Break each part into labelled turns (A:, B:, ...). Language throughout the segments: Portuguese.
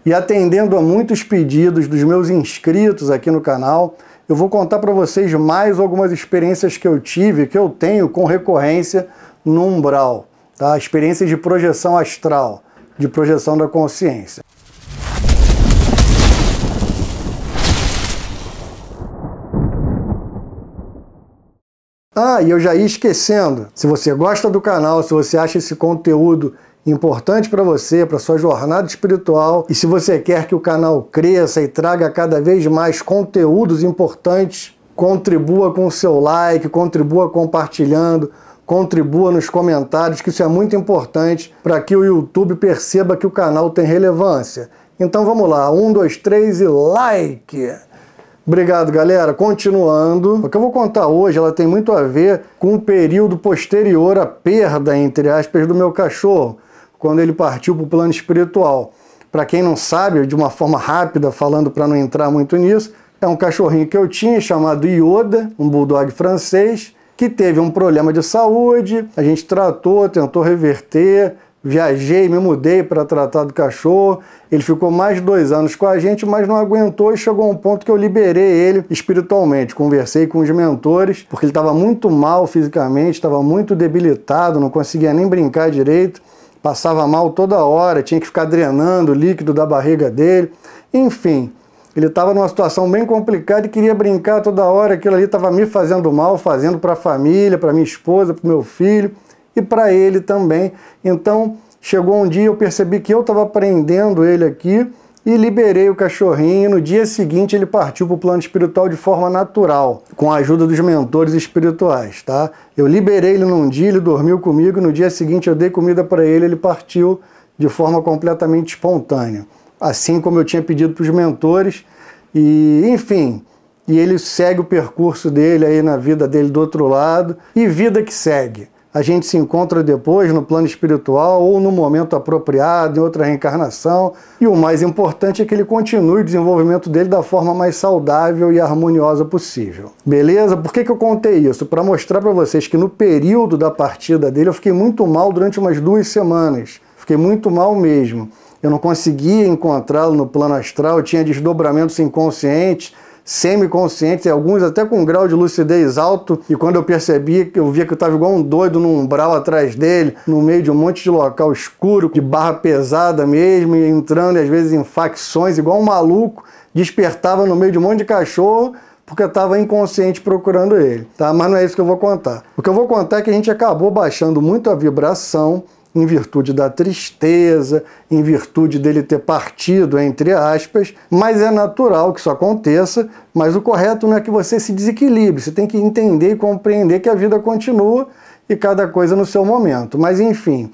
A: E atendendo a muitos pedidos dos meus inscritos aqui no canal, eu vou contar para vocês mais algumas experiências que eu tive, que eu tenho com recorrência no umbral, tá? Experiências de projeção astral, de projeção da consciência. E eu já ia esquecendo, se você gosta do canal, se você acha esse conteúdo importante para você, para sua jornada espiritual, e se você quer que o canal cresça e traga cada vez mais conteúdos importantes, contribua com o seu like, contribua compartilhando, contribua nos comentários, que isso é muito importante para que o YouTube perceba que o canal tem relevância. Então vamos lá, 1, 2, 3 e like! Obrigado, galera. Continuando, o que eu vou contar hoje, ela tem muito a ver com o período posterior à perda, entre aspas, do meu cachorro, quando ele partiu para o plano espiritual. Para quem não sabe, de uma forma rápida, falando para não entrar muito nisso, é um cachorrinho que eu tinha chamado Yoda, um bulldog francês, que teve um problema de saúde, a gente tratou, tentou reverter, viajei, me mudei para tratar do cachorro. Ele ficou mais de 2 anos com a gente, mas não aguentou e chegou a um ponto que eu liberei ele espiritualmente. Conversei com os mentores, porque ele estava muito mal fisicamente, estava muito debilitado, não conseguia nem brincar direito, passava mal toda hora, tinha que ficar drenando o líquido da barriga dele. Enfim, ele estava numa situação bem complicada e queria brincar toda hora. Aquilo ali estava me fazendo mal, fazendo para a família, para minha esposa, para o meu filho e para ele também. Então, chegou um dia, eu percebi que eu estava prendendo ele aqui e liberei o cachorrinho. No dia seguinte, ele partiu para o plano espiritual de forma natural, com a ajuda dos mentores espirituais, tá? Eu liberei ele num dia, ele dormiu comigo, no dia seguinte eu dei comida para ele, ele partiu de forma completamente espontânea. Assim como eu tinha pedido para os mentores, e enfim, e ele segue o percurso dele aí na vida dele do outro lado, e vida que segue. A gente se encontra depois no plano espiritual ou no momento apropriado, em outra reencarnação. E o mais importante é que ele continue o desenvolvimento dele da forma mais saudável e harmoniosa possível. Beleza? Por que eu contei isso? Para mostrar para vocês que no período da partida dele eu fiquei muito mal durante umas 2 semanas. Fiquei muito mal mesmo. Eu não conseguia encontrá-lo no plano astral, eu tinha desdobramentos inconscientes, semiconscientes, alguns até com um grau de lucidez alto, e quando eu percebi, eu via que eu estava igual um doido num umbral atrás dele, no meio de um monte de local escuro, de barra pesada mesmo, e entrando às vezes em facções, igual um maluco, despertava no meio de um monte de cachorro, porque eu estava inconsciente procurando ele, tá? Mas não é isso que eu vou contar. O que eu vou contar é que a gente acabou baixando muito a vibração, em virtude da tristeza, em virtude dele ter partido, entre aspas, mas é natural que isso aconteça, mas o correto não é que você se desequilibre, você tem que entender e compreender que a vida continua e cada coisa no seu momento. Mas enfim,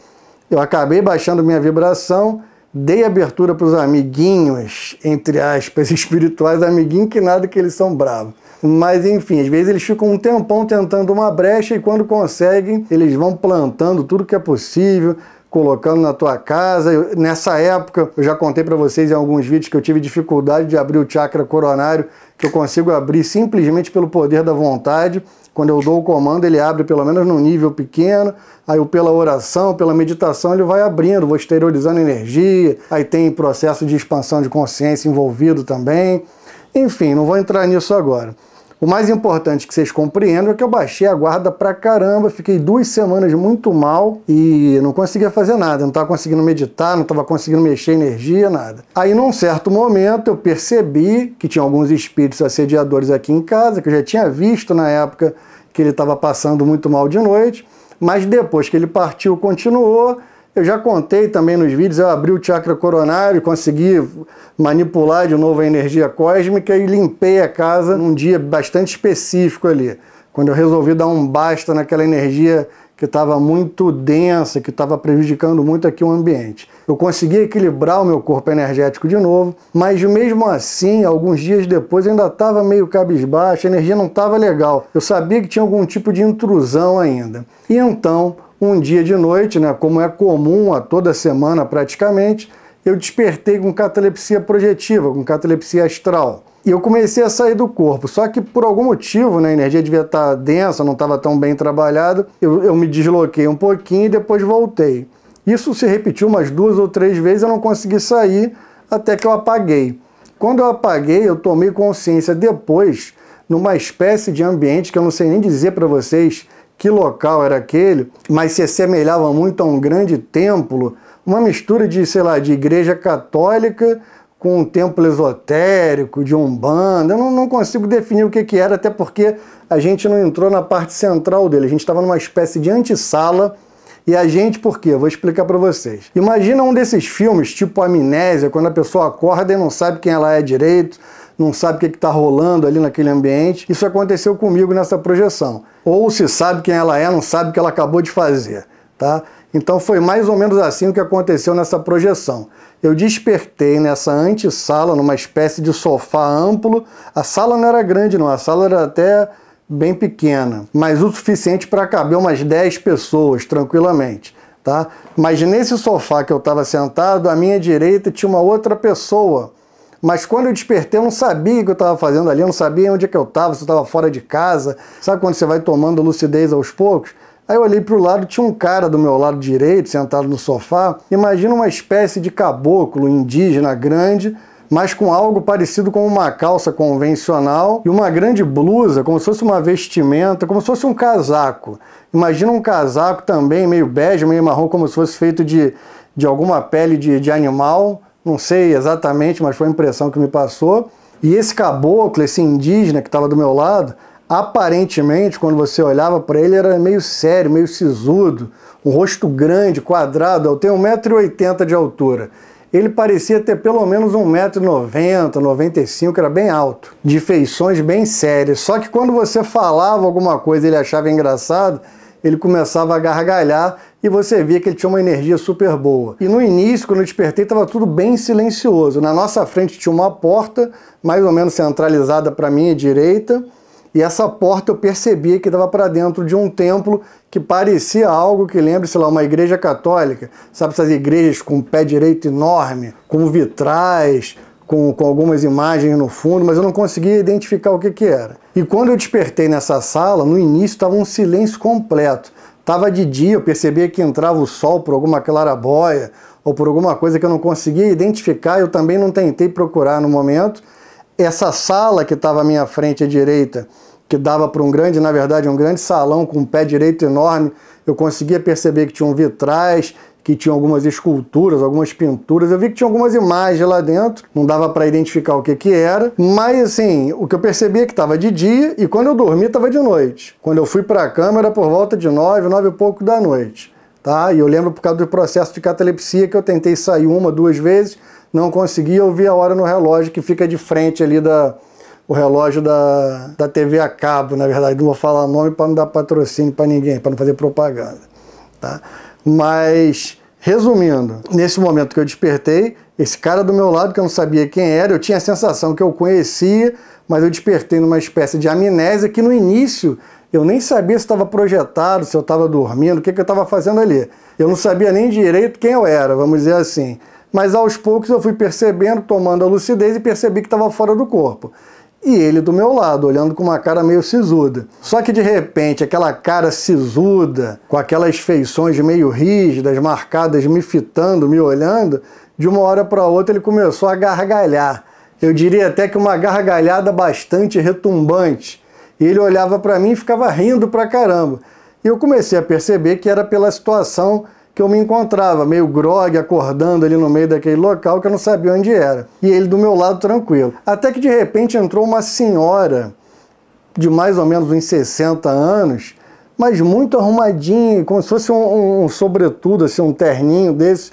A: eu acabei baixando minha vibração, dei abertura para os amiguinhos, entre aspas, espirituais, amiguinhos que nada que eles são bravos. Mas enfim, às vezes eles ficam um tempão tentando uma brecha e quando conseguem, eles vão plantando tudo que é possível, colocando na tua casa. Nessa época, eu já contei para vocês em alguns vídeos que eu tive dificuldade de abrir o chakra coronário, que eu consigo abrir simplesmente pelo poder da vontade. Quando eu dou o comando, ele abre pelo menos num nível pequeno, aí pela oração, pela meditação, ele vai abrindo, vou exteriorizando energia, aí tem processo de expansão de consciência envolvido também. Enfim, não vou entrar nisso agora. O mais importante que vocês compreendam é que eu baixei a guarda pra caramba, fiquei 2 semanas muito mal e não conseguia fazer nada, não estava conseguindo meditar, não estava conseguindo mexer energia, nada. Aí num certo momento eu percebi que tinha alguns espíritos assediadores aqui em casa, que eu já tinha visto na época que ele estava passando muito mal de noite, mas depois que ele partiu, continuou. Eu já contei também nos vídeos, eu abri o chakra coronário, consegui manipular de novo a energia cósmica e limpei a casa num dia bastante específico ali, quando eu resolvi dar um basta naquela energia que estava muito densa, que estava prejudicando muito aqui o ambiente. Eu consegui equilibrar o meu corpo energético de novo, mas mesmo assim, alguns dias depois, eu ainda estava meio cabisbaixo, a energia não estava legal. Eu sabia que tinha algum tipo de intrusão ainda. E então, um dia de noite, né, como é comum a toda semana praticamente, eu despertei com catalepsia projetiva, com catalepsia astral. E eu comecei a sair do corpo, só que por algum motivo, né, a energia devia estar densa, não estava tão bem trabalhada, eu me desloquei um pouquinho e depois voltei. Isso se repetiu umas 2 ou 3 vezes, eu não consegui sair, até que eu apaguei. Quando eu apaguei, eu tomei consciência depois, numa espécie de ambiente que eu não sei nem dizer para vocês que local era aquele, mas se assemelhava muito a um grande templo, uma mistura de, sei lá, de igreja católica com um templo esotérico, de umbanda. Eu não consigo definir o que era, até porque a gente não entrou na parte central dele. A gente estava numa espécie de antessala. E a gente, por quê? Eu vou explicar para vocês. Imagina um desses filmes, tipo Amnésia, quando a pessoa acorda e não sabe quem ela é direito, não sabe o que está rolando ali naquele ambiente. Isso aconteceu comigo nessa projeção. Ou se sabe quem ela é, não sabe o que ela acabou de fazer, tá? Então foi mais ou menos assim o que aconteceu nessa projeção. Eu despertei nessa antessala, numa espécie de sofá amplo. A sala não era grande não, a sala era até bem pequena, mas o suficiente para caber umas 10 pessoas tranquilamente, tá? Mas nesse sofá que eu estava sentado, à minha direita tinha uma outra pessoa. Mas quando eu despertei, eu não sabia o que eu estava fazendo ali, eu não sabia onde é que eu estava, se eu estava fora de casa. Sabe quando você vai tomando lucidez aos poucos? Aí eu olhei para o lado, tinha um cara do meu lado direito, sentado no sofá. Imagina uma espécie de caboclo indígena grande, mas com algo parecido com uma calça convencional e uma grande blusa, como se fosse uma vestimenta, como se fosse um casaco. Imagina um casaco também, meio bege, meio marrom, como se fosse feito de alguma pele de animal. Não sei exatamente, mas foi a impressão que me passou. E esse caboclo, esse indígena que estava do meu lado, aparentemente, quando você olhava para ele, era meio sério, meio sisudo, um rosto grande, quadrado. Eu tenho 1,80 m de altura. Ele parecia ter pelo menos 1,90 m, 95 m, era bem alto, de feições bem sérias. Só que quando você falava alguma coisa e ele achava engraçado, ele começava a gargalhar e você via que ele tinha uma energia super boa. E no início, quando eu despertei, estava tudo bem silencioso. Na nossa frente tinha uma porta, mais ou menos centralizada para a minha direita, e essa porta eu percebia que dava para dentro de um templo que parecia algo que lembra, sei lá, uma igreja católica. Sabe essas igrejas com pé direito enorme, com vitrais, com algumas imagens no fundo, mas eu não conseguia identificar o que era. E quando eu despertei nessa sala, no início estava um silêncio completo. Estava de dia, eu percebia que entrava o sol por alguma claraboia ou por alguma coisa que eu não conseguia identificar, eu também não tentei procurar no momento. Essa sala que estava à minha frente à direita, que dava para um grande, na verdade, um grande salão com um pé direito enorme, eu conseguia perceber que tinham vitrais, que tinham algumas esculturas, algumas pinturas. Eu vi que tinha algumas imagens lá dentro, não dava para identificar o que era, mas assim, o que eu percebi é que estava de dia e quando eu dormi estava de noite. Quando eu fui para a cama era por volta de 9 e pouco da noite, tá? E eu lembro por causa do processo de catalepsia que eu tentei sair 1, 2 vezes, não consegui, eu vi a hora no relógio que fica de frente ali o relógio da TV a cabo, na verdade, não vou falar nome para não dar patrocínio para ninguém, para não fazer propaganda, tá? Mas, resumindo, nesse momento que eu despertei, esse cara do meu lado, que eu não sabia quem era, eu tinha a sensação que eu conhecia, mas eu despertei numa espécie de amnésia que no início eu nem sabia se estava projetado, se eu estava dormindo, o que eu estava fazendo ali. Eu não sabia nem direito quem eu era, vamos dizer assim. Mas aos poucos eu fui percebendo, tomando a lucidez e percebi que estava fora do corpo. E ele do meu lado, olhando com uma cara meio sisuda. Só que de repente, aquela cara sisuda, com aquelas feições meio rígidas, marcadas, me fitando, me olhando, de uma hora para outra ele começou a gargalhar. Eu diria até que uma gargalhada bastante retumbante. E ele olhava para mim e ficava rindo pra caramba. E eu comecei a perceber que era pela situação que eu me encontrava, meio grogue, acordando ali no meio daquele local que eu não sabia onde era. E ele do meu lado tranquilo. Até que de repente entrou uma senhora de mais ou menos uns 60 anos, mas muito arrumadinha, como se fosse um sobretudo, assim, um terninho desse,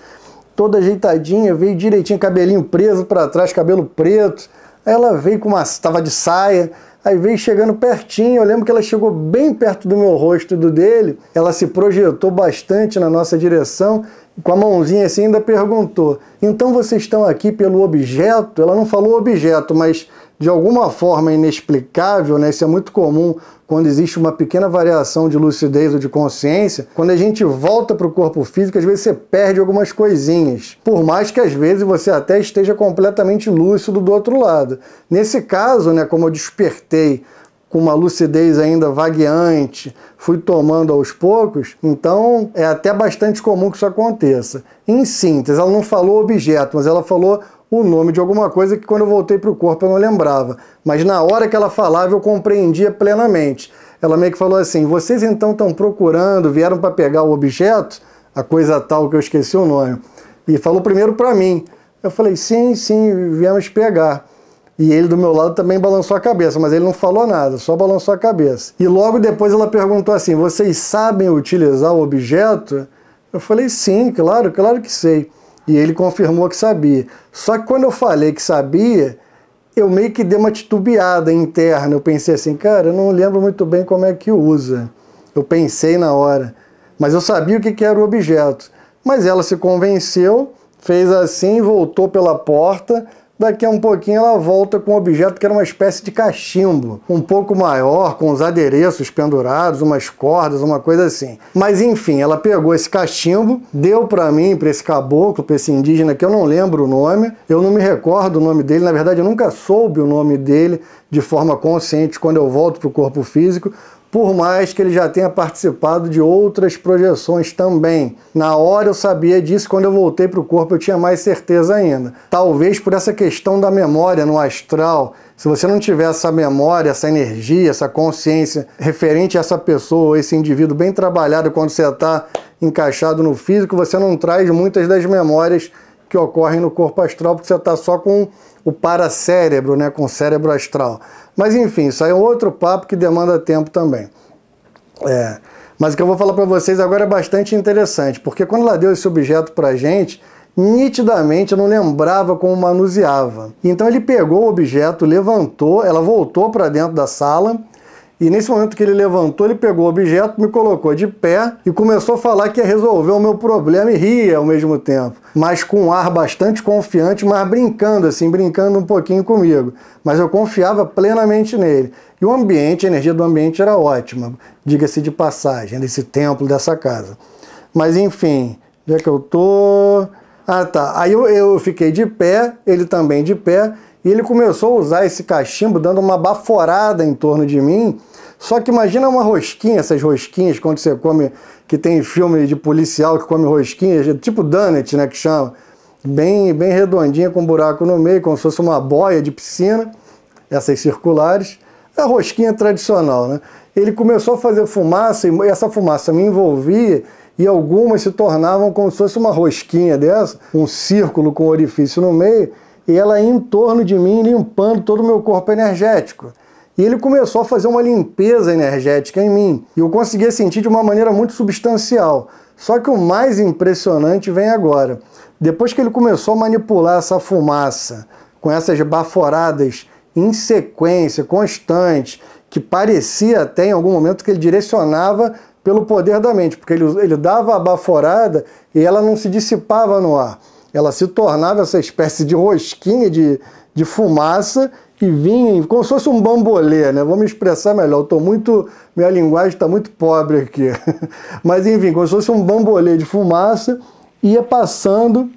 A: toda ajeitadinha, veio direitinho, cabelinho preso para trás, cabelo preto. Aí ela veio com estava de saia, aí veio chegando pertinho, eu lembro que ela chegou bem perto do meu rosto e do dele, ela se projetou bastante na nossa direção, com a mãozinha assim ainda perguntou, então vocês estão aqui pelo objeto? Ela não falou objeto, mas de alguma forma inexplicável, né? Isso é muito comum quando existe uma pequena variação de lucidez ou de consciência. Quando a gente volta para o corpo físico, às vezes você perde algumas coisinhas. Por mais que às vezes você até esteja completamente lúcido do outro lado. Nesse caso, né, como eu despertei com uma lucidez ainda vagueante, fui tomando aos poucos, então é até bastante comum que isso aconteça. Em síntese, ela não falou objeto, mas ela falou o nome de alguma coisa que quando eu voltei para o corpo eu não lembrava. Mas na hora que ela falava eu compreendia plenamente. Ela meio que falou assim, vocês então estão procurando, vieram para pegar o objeto, a coisa tal que eu esqueci o nome. E falou primeiro para mim. Eu falei, sim, viemos pegar. E ele do meu lado também balançou a cabeça, mas ele não falou nada, só balançou a cabeça. E logo depois ela perguntou assim, vocês sabem utilizar o objeto? Eu falei, sim, claro que sei. E ele confirmou que sabia. Só que quando eu falei que sabia, eu meio que dei uma titubeada interna. Eu pensei assim, cara, eu não lembro muito bem como é que usa. Eu pensei na hora. Mas eu sabia o que era o objeto. Mas ela se convenceu, fez assim, voltou pela porta. Daqui a um pouquinho ela volta com um objeto que era uma espécie de cachimbo, um pouco maior, com os adereços pendurados, umas cordas, uma coisa assim. Mas enfim, ela pegou esse cachimbo, deu para mim, para esse caboclo, para esse indígena que eu não lembro o nome, eu não me recordo o nome dele, na verdade eu nunca soube o nome dele de forma consciente quando eu volto para o corpo físico, por mais que ele já tenha participado de outras projeções também. Na hora eu sabia disso, quando eu voltei para o corpo eu tinha mais certeza ainda. Talvez por essa questão da memória no astral, se você não tiver essa memória, essa energia, essa consciência referente a essa pessoa, esse indivíduo bem trabalhado quando você está encaixado no físico, você não traz muitas das memórias que ocorrem no corpo astral, porque você está só com o paracérebro, né, com o cérebro astral. Mas enfim, isso aí é outro papo que demanda tempo também. Mas o que eu vou falar para vocês agora é bastante interessante, porque quando ela deu esse objeto para a gente, nitidamente eu não lembrava como manuseava. Então ele pegou o objeto, levantou, ela voltou para dentro da sala, e nesse momento que ele levantou, ele pegou o objeto, me colocou de pé e começou a falar que ia resolver o meu problema e ria ao mesmo tempo. Mas com um ar bastante confiante, mas brincando assim, brincando um pouquinho comigo. Mas eu confiava plenamente nele. E o ambiente, a energia do ambiente era ótima, diga-se de passagem, desse templo, dessa casa. Mas enfim, já que eu tô... Ah tá, aí eu fiquei de pé, ele também de pé, e ele começou a usar esse cachimbo, dando uma baforada em torno de mim. Só que imagina uma rosquinha, essas rosquinhas, quando você come, que tem filme de policial que come rosquinhas, tipo donut, né, que chama. Bem redondinha, com um buraco no meio, como se fosse uma boia de piscina, essas circulares. É a rosquinha tradicional, né? Ele começou a fazer fumaça, e essa fumaça me envolvia, e algumas se tornavam como se fosse uma rosquinha dessa, um círculo com orifício no meio, e ela ia em torno de mim, limpando todo o meu corpo energético. E ele começou a fazer uma limpeza energética em mim. E eu conseguia sentir de uma maneira muito substancial. Só que o mais impressionante vem agora. Depois que ele começou a manipular essa fumaça, com essas baforadas em sequência, constante, que parecia até em algum momento que ele direcionava pelo poder da mente, porque ele dava a baforada e ela não se dissipava no ar. Ela se tornava essa espécie de rosquinha de fumaça que vinha como se fosse um bambolê, né? Vou me expressar melhor, minha linguagem está muito pobre aqui. Mas enfim, como se fosse um bambolê de fumaça, ia passando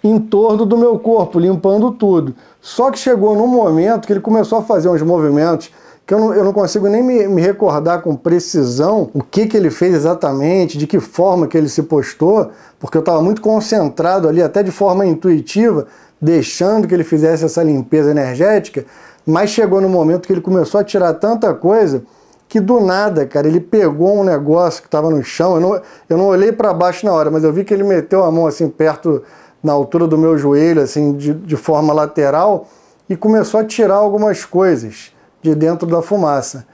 A: em torno do meu corpo, limpando tudo. Só que chegou num momento que ele começou a fazer uns movimentos que eu não consigo nem me recordar com precisão o que ele fez exatamente, de que forma que ele se postou, porque eu estava muito concentrado ali, até de forma intuitiva, deixando que ele fizesse essa limpeza energética, mas chegou no momento que ele começou a tirar tanta coisa que do nada, cara, ele pegou um negócio que estava no chão, eu não olhei para baixo na hora, mas eu vi que ele meteu a mão assim perto, na altura do meu joelho, assim, de forma lateral, e começou a tirar algumas coisas de dentro da fumaça.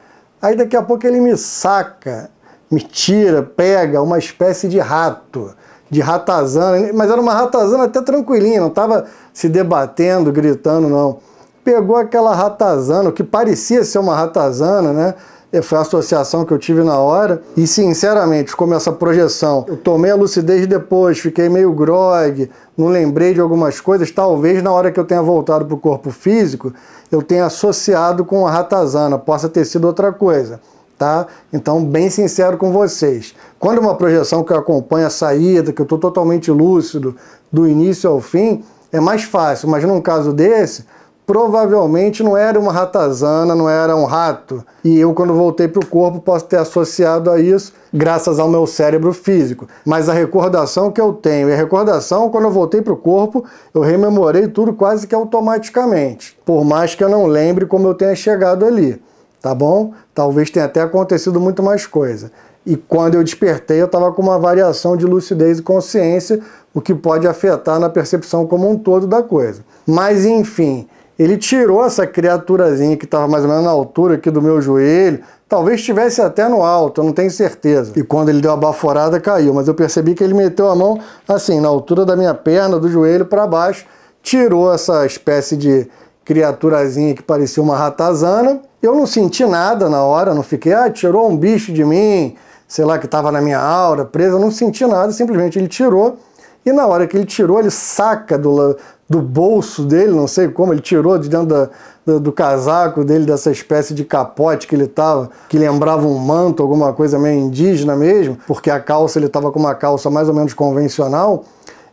A: Aí daqui a pouco ele me saca, me tira, pega uma espécie de rato, de ratazana, mas era uma ratazana até tranquilinha, não estava se debatendo, gritando, não. Pegou aquela ratazana, o que parecia ser uma ratazana, né? Foi a associação que eu tive na hora, e sinceramente, como essa projeção, eu tomei a lucidez depois, fiquei meio grogue, não lembrei de algumas coisas, talvez na hora que eu tenha voltado para o corpo físico, eu tenha associado com a ratazana, possa ter sido outra coisa, tá? Então, bem sincero com vocês, quando uma projeção que acompanha a saída, que eu estou totalmente lúcido, do início ao fim, é mais fácil, mas num caso desse, provavelmente não era uma ratazana, não era um rato. E eu, quando voltei para o corpo, posso ter associado a isso graças ao meu cérebro físico. Mas a recordação que eu tenho, e a recordação, quando eu voltei para o corpo, eu rememorei tudo quase que automaticamente. Por mais que eu não lembre como eu tenha chegado ali, tá bom? Talvez tenha até acontecido muito mais coisa. E quando eu despertei, eu estava com uma variação de lucidez e consciência, o que pode afetar na percepção como um todo da coisa. Mas, enfim, ele tirou essa criaturazinha que estava mais ou menos na altura aqui do meu joelho, talvez estivesse até no alto, eu não tenho certeza. E quando ele deu a baforada, caiu, mas eu percebi que ele meteu a mão assim, na altura da minha perna, do joelho para baixo, tirou essa espécie de criaturazinha que parecia uma ratazana. Eu não senti nada na hora, não fiquei, tirou um bicho de mim, sei lá, que estava na minha aura presa, eu não senti nada, simplesmente ele tirou. E na hora que ele tirou, ele saca do bolso dele, não sei como, ele tirou de dentro do casaco dele, dessa espécie de capote que ele tava, que lembrava um manto, alguma coisa meio indígena mesmo, porque a calça, ele tava com uma calça mais ou menos convencional.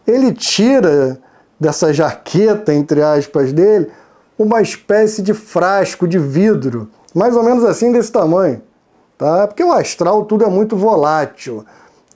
A: Ele tira dessa jaqueta, entre aspas, dele, uma espécie de frasco de vidro, mais ou menos assim desse tamanho, tá? Porque o astral tudo é muito volátil,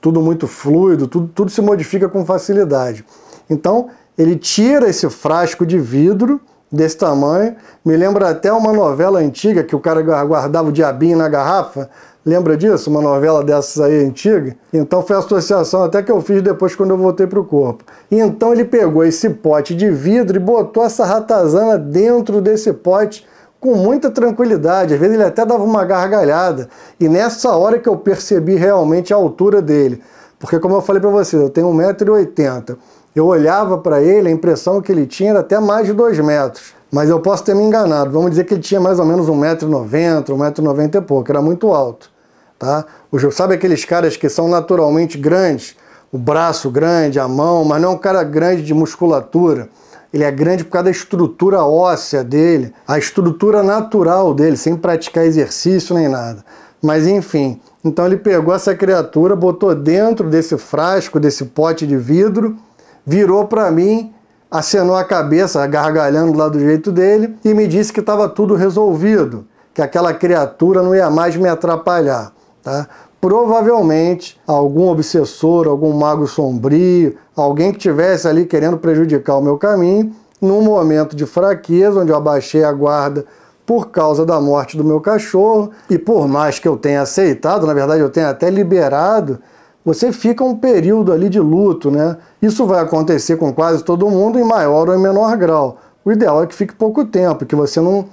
A: tudo muito fluido, tudo se modifica com facilidade. Então, ele tira esse frasco de vidro desse tamanho, me lembra até uma novela antiga que o cara guardava o diabinho na garrafa. Lembra disso? Uma novela dessas aí antiga? Então foi a associação até que eu fiz depois quando eu voltei para o corpo. E então ele pegou esse pote de vidro e botou essa ratazana dentro desse pote com muita tranquilidade. Às vezes ele até dava uma gargalhada. E nessa hora que eu percebi realmente a altura dele. Porque como eu falei para você, eu tenho 1,80 m. Eu olhava para ele, a impressão que ele tinha era até mais de 2 metros. Mas eu posso ter me enganado. Vamos dizer que ele tinha mais ou menos 1,90 m, 1,90 m e pouco. Era muito alto. Tá? Sabe aqueles caras que são naturalmente grandes? O braço grande, a mão, mas não é um cara grande de musculatura. Ele é grande por causa da estrutura óssea dele, a estrutura natural dele, sem praticar exercício nem nada. Mas enfim, então ele pegou essa criatura, botou dentro desse frasco, desse pote de vidro, virou para mim, acenou a cabeça, gargalhando lá do jeito dele, e me disse que estava tudo resolvido, que aquela criatura não ia mais me atrapalhar. Tá? Provavelmente algum obsessor, algum mago sombrio, alguém que estivesse ali querendo prejudicar o meu caminho, num momento de fraqueza, onde eu abaixei a guarda por causa da morte do meu cachorro, e por mais que eu tenha aceitado, na verdade eu tenha até liberado, você fica um período ali de luto, né? Isso vai acontecer com quase todo mundo em maior ou em menor grau. O ideal é que fique pouco tempo, que você não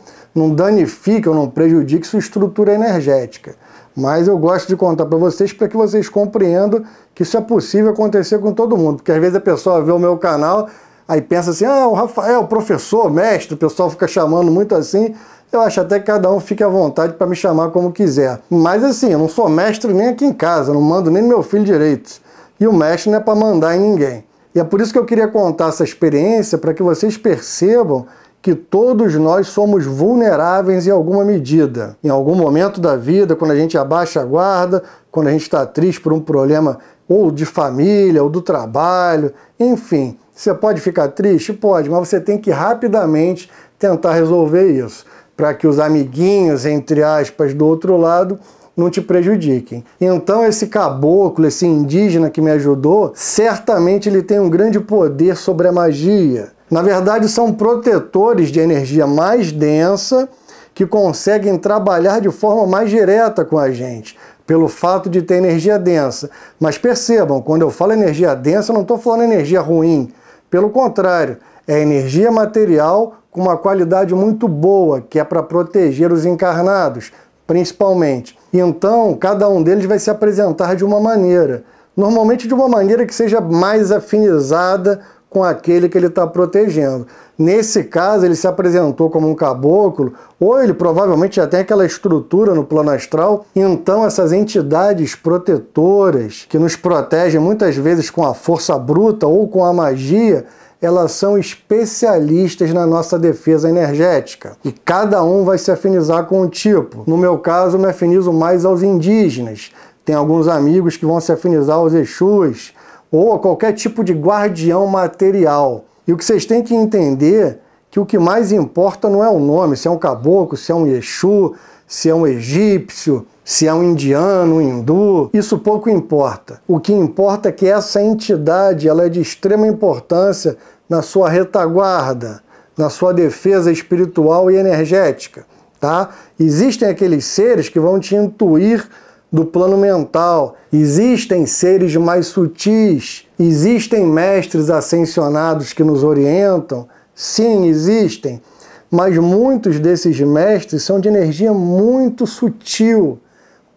A: danifique ou não prejudique sua estrutura energética. Mas eu gosto de contar para vocês que vocês compreendam que isso é possível acontecer com todo mundo. Porque às vezes a pessoa vê o meu canal, aí pensa assim, o Rafael, professor, mestre, o pessoal fica chamando muito assim. Eu acho até que cada um fique à vontade para me chamar como quiser. Mas assim, eu não sou mestre nem aqui em casa, não mando nem meu filho direito. E o mestre não é para mandar em ninguém. E é por isso que eu queria contar essa experiência, para que vocês percebam que todos nós somos vulneráveis em alguma medida. Em algum momento da vida, quando a gente abaixa a guarda, quando a gente está triste por um problema ou de família, ou do trabalho, enfim. Você pode ficar triste? Pode, mas você tem que rapidamente tentar resolver isso, para que os amiguinhos, entre aspas, do outro lado, não te prejudiquem. Então esse caboclo, esse indígena que me ajudou, certamente ele tem um grande poder sobre a magia. Na verdade, são protetores de energia mais densa que conseguem trabalhar de forma mais direta com a gente, pelo fato de ter energia densa. Mas percebam, quando eu falo energia densa, eu não estou falando energia ruim. Pelo contrário, é energia material com uma qualidade muito boa, que é para proteger os encarnados, principalmente. Então, cada um deles vai se apresentar de uma maneira. Normalmente de uma maneira que seja mais afinizada com aquele que ele está protegendo. Nesse caso, ele se apresentou como um caboclo, ou ele provavelmente já tem aquela estrutura no plano astral. Então, essas entidades protetoras, que nos protegem muitas vezes com a força bruta ou com a magia, elas são especialistas na nossa defesa energética. E cada um vai se afinizar com um tipo. No meu caso, eu me afinizo mais aos indígenas. Tem alguns amigos que vão se afinizar aos Exus, ou a qualquer tipo de guardião material. E o que vocês têm que entender que o que mais importa não é o nome, se é um caboclo, se é um Exu, se é um egípcio, se é um indiano, um hindu, isso pouco importa. O que importa é que essa entidade ela é de extrema importância na sua retaguarda, na sua defesa espiritual e energética, tá? Existem aqueles seres que vão te intuir do plano mental, existem seres mais sutis, existem mestres ascensionados que nos orientam, sim, existem, mas muitos desses mestres são de energia muito sutil,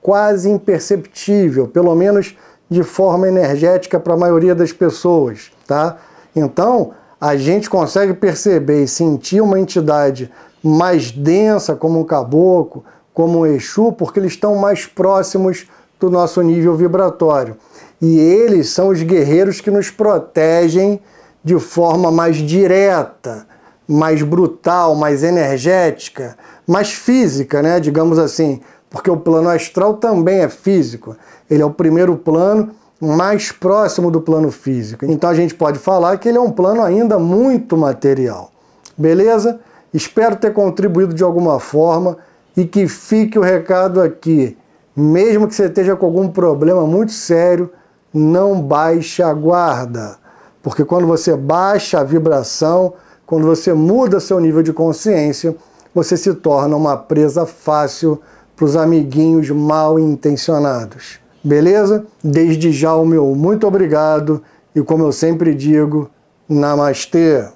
A: quase imperceptível, pelo menos de forma energética para a maioria das pessoas, tá? Então, a gente consegue perceber e sentir uma entidade mais densa, como um caboclo, como um Exu, porque eles estão mais próximos do nosso nível vibratório. E eles são os guerreiros que nos protegem de forma mais direta, mais brutal, mais energética, mais física, né? Digamos assim, porque o plano astral também é físico. Ele é o primeiro plano mais próximo do plano físico. Então a gente pode falar que ele é um plano ainda muito material. Beleza? Espero ter contribuído de alguma forma e que fique o recado aqui. Mesmo que você esteja com algum problema muito sério, não baixe a guarda. Porque quando você baixa a vibração, quando você muda seu nível de consciência, você se torna uma presa fácil para os amiguinhos mal intencionados. Beleza? Desde já o meu muito obrigado e, como eu sempre digo, namastê!